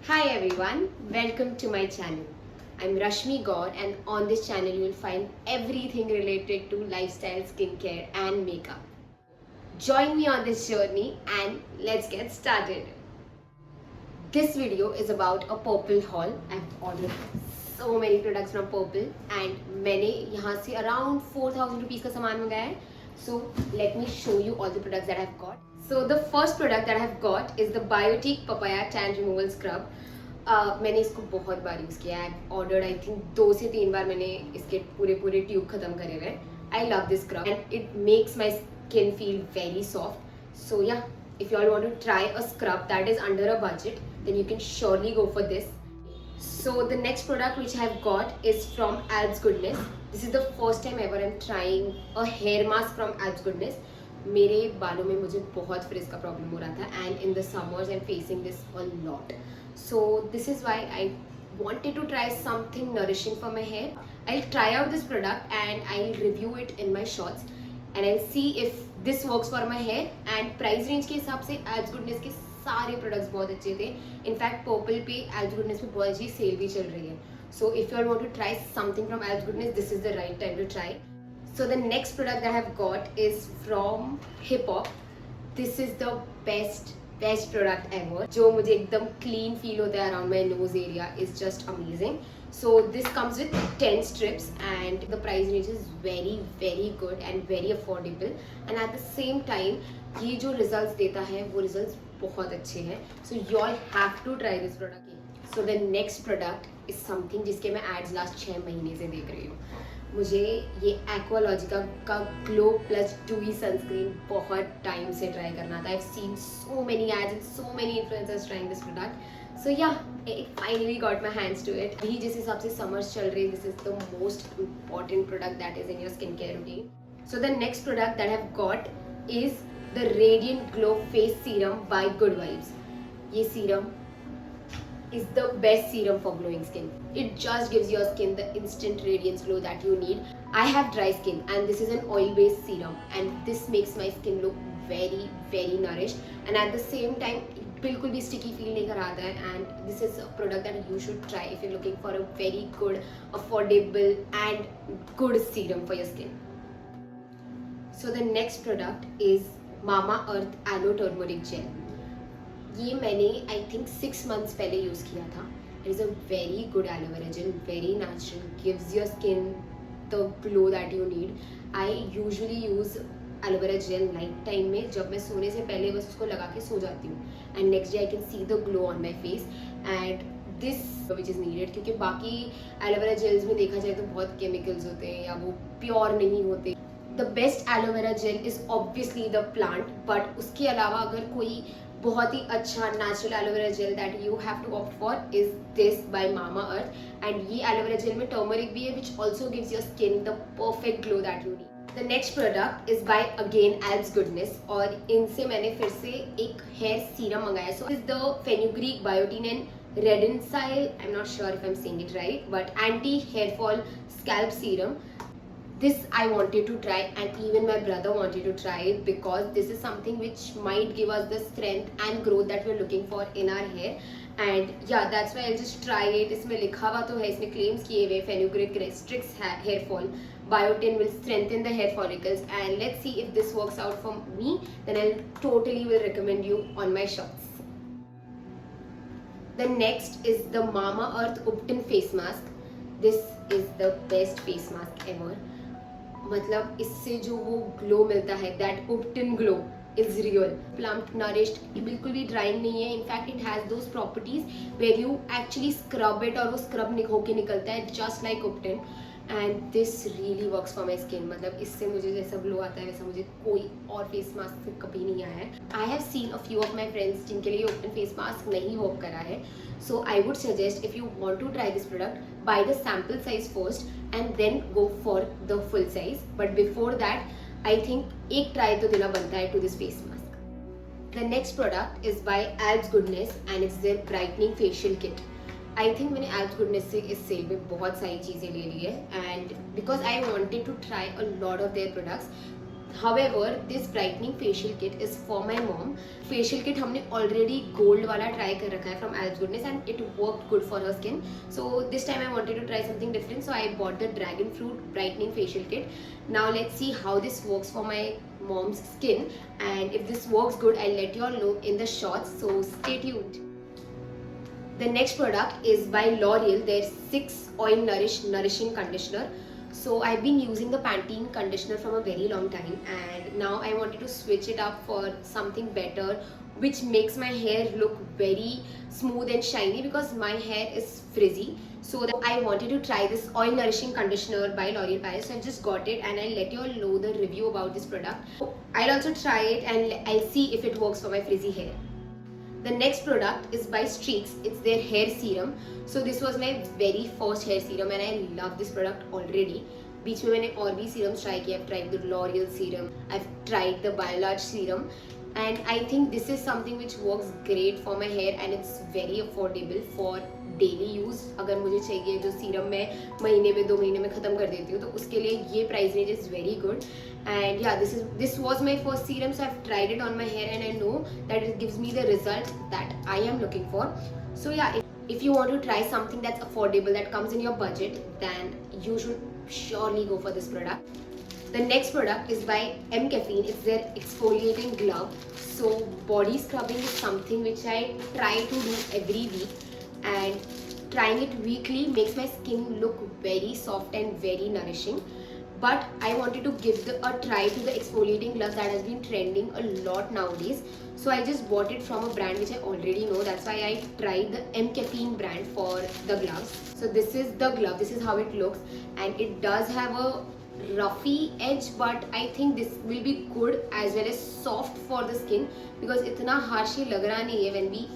Hi everyone, welcome to my channel. I'm Rashmi Gaur and on this channel you will find everything related to lifestyle, skincare and makeup. Join me on this journey and let's get started. This video is about a Purple haul. I've ordered so many products from Purple and मैंने यहाँ से around 4,000 rupees का सामान मंगाया है. So let me show you all the products that I've got. So the first product that I've got is the Biotique Papaya Tan Removal Scrub. मैंने इसको बहुत बार यूज़ किया है. ऑर्डर्ड आई थिंक 2 से 3 बार मैंने इसके पूरे ट्यूब ख़त्म करे हुए हैं. I love this scrub and it makes my skin feel very soft. So yeah, if you all want to try a scrub that is under a budget, then you can surely go for this. So the next product which I have got is from Alps Goodness. This is the first time ever I'm trying a hair mask from Alps Goodness. मेरे बालों में मुझे बहुत fridge का problem हो रहा था and in the summers I am facing this a lot. So this is why I wanted to try something nourishing for my hair. I'll try out this product and I'll review it in my shorts and I'll see if this works for my hair. And price range के हिसाब से Alps Goodness के सारे products बहुत अच्छे थे. In fact Purple पे Alps Goodness में बहुत अच्छी सेल भी चल रही है. So if you all want to try something from Alps Goodness, this is the right time to try. So the next product that I have got is from Hip Hop. This is the best product ever. जो मुझे एकदम clean feel होता है around my nose area is just amazing. So this comes with 10 strips and the price range is very good and very affordable. And at the same time ये जो results देता है वो results बहुत अच्छे हैं. So you all have to try this product. So the next product is something जिसके मैं ads last 6 महीने से देख रही हूँ. मुझे ये एक्वालॉजिका का ग्लो प्लस डूई सनस्क्रीन बहुत टाइम से ट्राई करना था. I have seen so many ads and so many influencers trying this product. So yeah, I finally got my hands to it. भी जिस हिसाब से समर्स चल रही है, this is the most important product that is in your skin care routine. So the next product that have got is the radiant glow face serum bye good vibes. ये serum is the best serum for glowing skin. It just gives your skin the instant radiance glow that you need. I have dry skin and this is an oil based serum and this makes my skin look very nourished and at the same time बिल्कुल भी sticky feel नहीं कराता है. And this is a product that you should try if you're looking for a very good, affordable and good serum for your skin. So the next product is Mamaearth Aloe Turmeric Gel. ये मैंने I think 6 months पहले use किया था. It is a very good aloe vera gel, very natural, gives your skin the glow that you need. I usually use aloe vera gel night time में, जब मैं सोने से पहले बस उसको लगा के सो जाती हूँ and next day I can see the glow on my face and this which is needed. क्योंकि बाकी एलोवेरा जेल्स में देखा जाए तो बहुत केमिकल्स होते हैं या वो प्योर नहीं होते. The best aloe vera gel is obviously the plant, but उसके अलावा अगर कोई बहुत ही अच्छा natural aloe vera gel that you have to opt for is this by Mamaearth. And ये एलोवेरा जेल में टर्मरिक भी है which also gives your skin the perfect glow that you need. The next product is by again Alps Goodness और इनसे मैंने फिर से एक हेयर सीरम मंगाया. So is the fenugreek biotin and redensyl, I am not sure if I am saying it right, but anti hair fall scalp serum. This I wanted to try and even my brother wanted to try it because this is something which might give us the strength and growth that we're looking for in our hair. And yeah, that's why I'll just try it. इसमें लिखा हुआ तो है, इसमें claims किए हुए fenugreek restricts hair fall, biotin will strengthen the hair follicles, and let's see if this works out for me. Then I'll totally will recommend you on my shots. The next is the Mamaearth Upton face mask. This is the best face mask ever. मतलब इससे जो वो glow मिलता है, that ubtan glow is real. Plump nourished, ये बिल्कुल भी drying नहीं है. In fact it has those properties where you actually scrub it और वो स्क्रब होके निकलता है just like ubtan. And this really works for my skin. मतलब इससे मुझे जैसा ग्लो आता है वैसा मुझे कोई और फेस मास्क से कभी नहीं आया है. I have seen a few of my friends जिनके लिए उपटन फेस मास्क नहीं वर्क करा है. So I would suggest if you want to try this product, buy the sample size first and then go for the full size. But before that I think एक try तो देना बनता है to this face mask. The next product is by Alps Goodness and it's their brightening facial kit. I think मैंने Alps Goodness से इस cell में बहुत सारी चीज़ें ले ली है and because I wanted to try a lot of their products, However, this brightening facial kit is for my mom. Facial kit हमने already gold वाला try कर रखा है from Alps Goodness and it worked good for her skin. So this time I wanted to try something different. So I bought the Dragon Fruit brightening facial kit. Now let's see how this works for my mom's skin, and if this works good, I'll let you all know in the shots. So stay tuned. The next product is by L'Oreal, their 6 Oil Nourishing Conditioner. So I've been using the Pantene conditioner from a very long time, and now I wanted to switch it up for something better which makes my hair look very smooth and shiny because my hair is frizzy. So I wanted to try this Oil Nourishing Conditioner by L'Oreal Paris. So I've just got it and I'll let you all know the review about this product. I'll also try it and I'll see if it works for my frizzy hair. The next product is by Streaks. It's their hair serum. So this was my very first hair serum and I love this product already. बीच में मैंने और भी serums try किया. I've tried the L'Oreal serum. I've tried the Biolage serum. And I think this is something which works great for my hair and it's very affordable for daily use. अगर मुझे चाहिए जो serum मैं महीने में 2 महीने में ख़त्म कर देती हूँ तो उसके लिए ये price range is very good. And yeah, this was my first serum, so I've tried it on my hair and I know that it gives me the result that I am looking for. So yeah, if you want to try something that's affordable, that comes in your budget, then you should surely go for this product. The next product is by M Caffeine. It's their exfoliating glove. So body scrubbing is something which I try to do every week, and trying it weekly makes my skin look very soft and very nourishing. But I wanted to give a try to the exfoliating glove that has been trending a lot nowadays. So I just bought it from a brand which I already know. That's why I tried the M Caffeine brand for the gloves. So this is the glove. This is how it looks, and it does have a roughy edge, but I think this will be good as well as soft for the skin because इतना harsh लग रहा नहीं है when we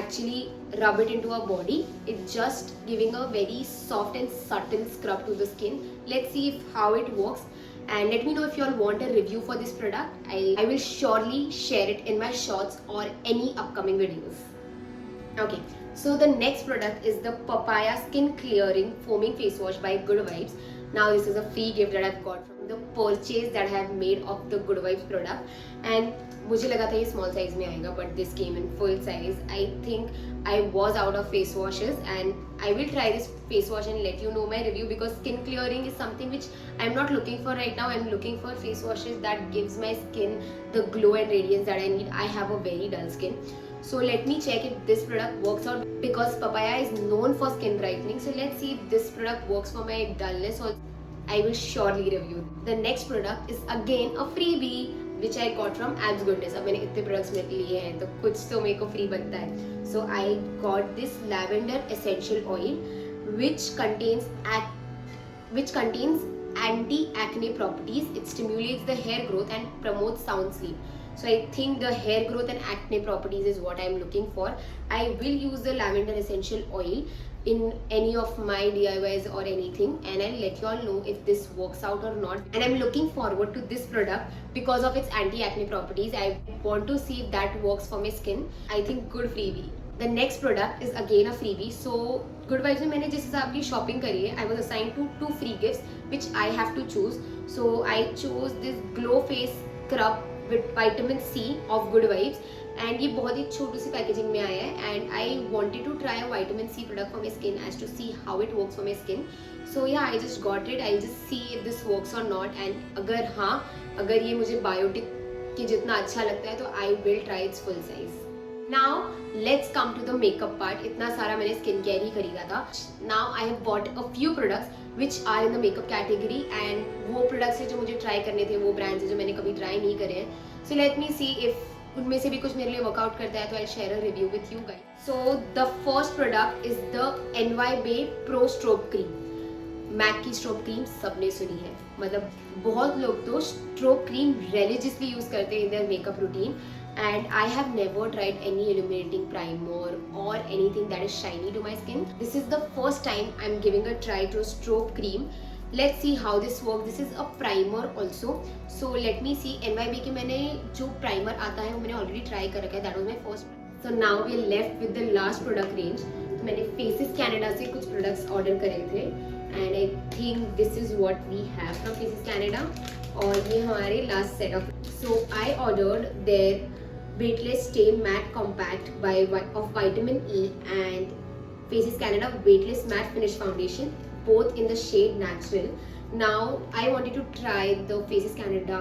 actually rub it into our body. It's just giving a very soft and subtle scrub to the skin. Let's see how it works and let me know if you all want a review for this product. I will surely share it in my shorts or any upcoming videos. Okay, so the next product is the Papaya Skin Clearing Foaming Face Wash by Good Vibes. Now this is a free gift that I've got from the purchase that I have made of the Good Vibes product, and मुझे लगा था ये small size में आएगा, but this came in full size. I think I was out of face washes and I will try this face wash and let you know my review because skin clearing is something which I'm not looking for right now. I'm looking for face washes that gives my skin the glow and radiance that I need. I have a very dull skin. So let me check if this product works out because papaya is known for skin brightening. So let's see if this product works for my dullness or I will surely review. The next product is again a freebie which I got from Alps Goodness. अब मैंने इतने products मेरे लिए हैं तो कुछ तो मेरे को free बनता है. So I got this lavender essential oil which contains anti-acne properties. It stimulates the hair growth and promotes sound sleep. So I think the hair growth and acne properties is what I'm looking for. I will use the lavender essential oil in any of my DIYs or anything, and I'll let you all know if this works out or not. And I'm looking forward to this product because of its anti-acne properties. I want to see if that works for my skin. I think good freebie. The next product is again a freebie. So Good Vibes में मैंने जिस हिसाब की shopping करी है, I was assigned to 2 free gifts which I have to choose. So I chose this Glow Face Scrub with vitamin C of Good Vibes, and ये बहुत ही छोटी सी पैकेजिंग में आया है and I wanted to try a vitamin C product for my skin as to see how it works for my skin. So yeah, I just got it. I'll just see if this works or not, and अगर ये मुझे biotic की जितना अच्छा लगता है तो I will try its full size. Now let's come to the makeup part. इतना सारा मैंने स्किन केयर ही खरीदा था. Now I have bought a few products which are in the makeup category, and वो products है जो मुझे try करने थे, वो brands है जो मैंने कभी try नहीं करे हैं. So let me see if उनमें से भी कुछ मेरे लिए वर्कआउट करता है तो I'll share a review with you guys. So the first product is the NY Bay Pro Strobe Cream. MAC की स्ट्रोब क्रीम सबने सुनी है, मतलब बहुत लोग तो स्ट्रोब क्रीम रिलीजियसली यूज करते हैं in their makeup routine, and I have never tried any illuminating primer or anything that is shiny to my skin. This is the first time I'm giving a try to a strobe cream. Let's see how this works. This is a primer also. So let me see. NYB के मैंने जो primer आता है वो मैंने already try कर रखा है. That was my first. So now we are left with the last product range. तो मैंने Faces Canada से कुछ products order करे थे, and I think this is what we have from Faces Canada. और ये हमारे last set of. So I ordered their weightless stay matte compact of vitamin E and Faces Canada weightless matte finish foundation, both in the shade natural. Now I wanted to try the Faces Canada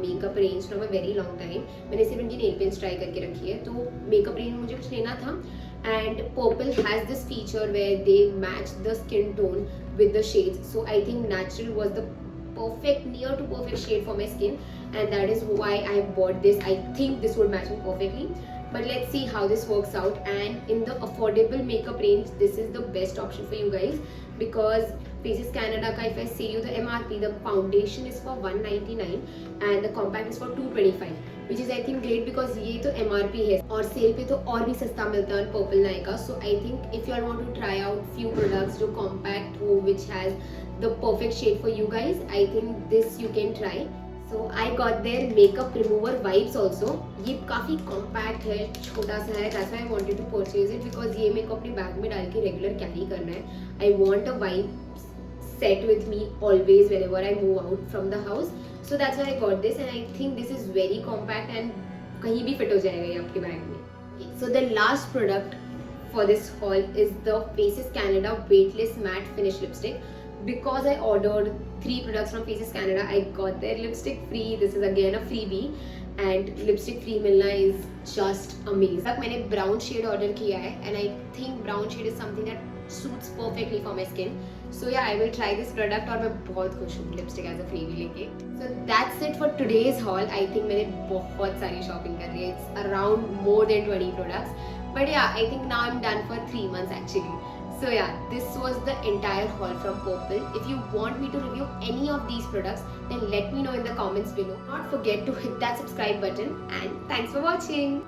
makeup range from a very long time. मैंने सिर्फ इनकी nail paints try करके रखी है, तो makeup range में मुझे कुछ लेना था. And Purple has this feature where they match the skin tone with the shades. So I think natural was the near to perfect shade for my skin, and that is why I bought this. I think this would match me perfectly. But let's see how this works out. And in the affordable makeup range, this is the best option for you guys, because Faces Canada का, if I say you the MRP, the foundation is for 199 and the compact is for 225, which is I think great because ये तो MRP है और cell पे तो और भी सस्ता मिलता है पर्पल नाई का. So I think if you all want to try out few products जो compact हो, which has the perfect shade for you guys, I think this you can try. So I got their makeup remover wipes also. ये काफ़ी compact है, छोटा सा है. That's why I wanted to purchase it because ये मेरे को अपने बैग में डाल के regular carry करना है. I want a wipe set with me always whenever I move out from the house. So that's why I got this, and I think this is very compact and कहीं भी fit हो जाएगा ये आपके bag में. So the last product for this haul is the Faces Canada weightless matte finish lipstick. Because I ordered 3 products from Faces Canada, I got their lipstick free. This is again a freebie, and lipstick free मिलना is just amazing. तक मैंने brown shade order किया है, and I think brown shade is something that suits perfectly for my skin. So yeah, I will try this product और मैं बहुत खुश हूँ lipstick as a freebie लेके. So that's it for today's haul. I think मैंने बहुत सारी shopping कर रही है. It's around more than 20 products. But yeah, I think now I'm done for 3 months actually. So yeah, this was the entire haul from Purple. If you want me to review any of these products, then let me know in the comments below. Don't forget to hit that subscribe button, and thanks for watching.